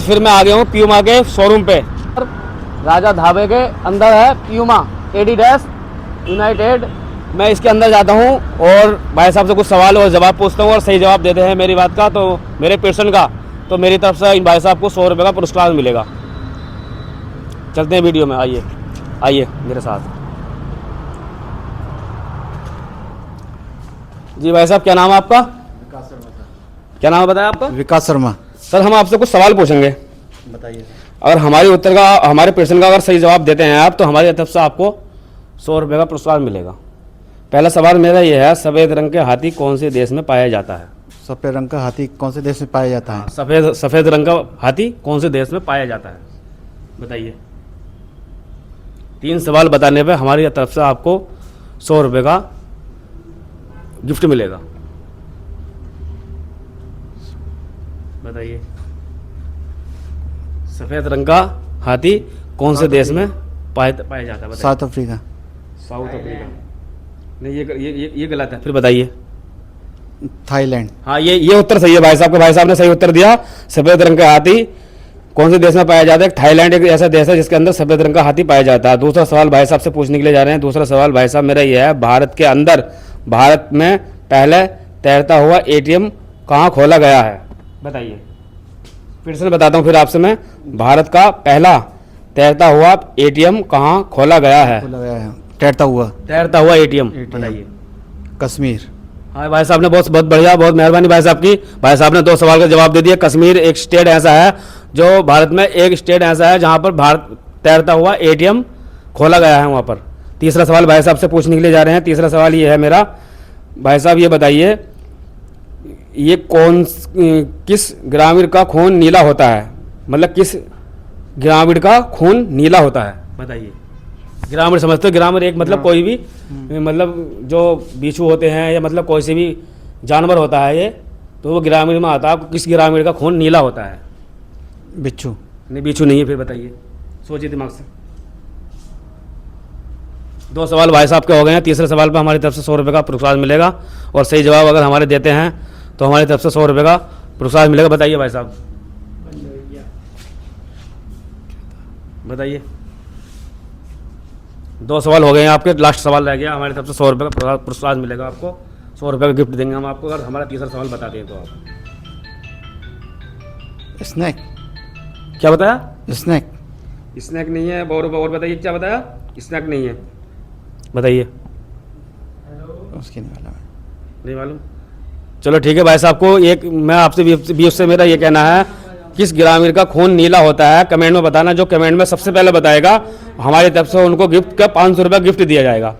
फिर मैं आ गया हूँ प्यूमा के शोरूम पे। राजा ढाबे के अंदर है प्यूमा एडिडास यूनाइटेड। मैं इसके अंदर जाता हूँ और भाई साहब से कुछ सवाल और जवाब पूछता हूँ और सही जवाब देते हैं मेरी बात का, तो मेरे पेशेंट का, तो मेरी तरफ से इन भाई साहब को 100 रुपये का पुरस्कार मिलेगा। चलते हैं वीडियो में, आइए आइए मेरे साथ। जी भाई साहब, क्या नाम है आपका? विकास शर्मा सर। क्या नाम है बताया आपका? विकास शर्मा। सर हम आपसे कुछ सवाल पूछेंगे, बताइए। अगर हमारे उत्तर का, हमारे प्रश्न का अगर सही जवाब देते हैं आप, तो हमारी तरफ से आपको 100 रुपये का पुरस्कार मिलेगा। पहला सवाल मेरा ये है, सफ़ेद रंग के हाथी कौन से देश में पाया जाता है? सफ़ेद रंग का हाथी कौन से देश में पाया जाता है? सफ़ेद रंग का हाथी कौन से देश में पाया जाता है, बताइए। 3 सवाल बताने पे हमारी तरफ से आपको 100 रुपये का गिफ्ट मिलेगा। बताइए, सफ़ेद रंग का हाथी कौन से देश में पाया जाता है? South Africa. साउथ अफ्रीका नहीं, ये गलत है, फिर बताइए। थाईलैंड। हाँ, ये उत्तर सही है भाई साहब के। भाई साहब ने सही उत्तर दिया। सफ़ेद रंग का हाथी कौन से देश में पाया जाता है? थाईलैंड एक ऐसा देश है जिसके अंदर सफ़ेद रंग का हाथी पाया जाता है। दूसरा सवाल भाई साहब से पूछने के लिए जा रहे हैं। दूसरा सवाल भाई साहब मेरा ये है, भारत के अंदर, भारत में पहले तैरता हुआ एटीएम कहाँ खोला गया है? बताइए। फिर से बताता हूँ फिर आपसे मैं, भारत का पहला तैरता हुआ एटीएम कहाँ खोला गया है? खोला गया है तैरता हुआ एटीएम बताइए। कश्मीर। हाँ भाई साहब ने बहुत बढ़िया, बहुत मेहरबानी भाई साहब की। भाई साहब ने 2 सवाल का जवाब दे दिया। कश्मीर एक स्टेट ऐसा है, जो भारत में एक स्टेट ऐसा है जहाँ पर भारत तैरता हुआ एटीएम खोला गया है वहाँ पर। तीसरा सवाल भाई साहब से पूछने के लिए जा रहे हैं। तीसरा सवाल ये है मेरा, भाई साहब ये बताइए, ये किस ग्रामीण का खून नीला होता है? मतलब किस ग्रामीण का खून नीला होता है, बताइए। ग्रामीण समझते हो? ग्रामीण एक मतलब कोई भी, मतलब जो बिच्छू होते हैं या मतलब कोई से भी जानवर होता है ये, तो वो ग्रामीण में आता है। किस ग्रामीण का खून नीला होता है? बिच्छू। नहीं, बिच्छू नहीं है। फिर बताइए, सोचिए दिमाग से। 2 सवाल भाई साहब के हो गए हैं। तीसरे सवाल पर हमारी तरफ से 100 रुपये का पुरस्कार मिलेगा, और सही जवाब अगर हमारे देते हैं तो हमारी तरफ से 100 रुपये का पुरस्कार मिलेगा। बताइए भाई साहब, बताइए। 2 सवाल हो गए हैं आपके, लास्ट सवाल रह गया। हमारी तरफ से 100 रुपये का पुरस्कार मिलेगा आपको। 100 रुपये का गिफ्ट देंगे हम आपको अगर हमारा तीसरा सवाल बता दें तो। आप स्नैक। क्या बताया? स्नैक। स्नैक नहीं है। और बताइए, क्या बताया? स्नैक नहीं है, बताइए। उसकी नहीं मालूम। चलो ठीक है भाई साहब को एक, मैं आपसे भी उससे मेरा ये कहना है, किस ग्रामीण का खून नीला होता है कमेंट में बताना। जो कमेंट में सबसे पहले बताएगा हमारी तरफ से उनको गिफ्ट का 500 रुपये गिफ्ट दिया जाएगा।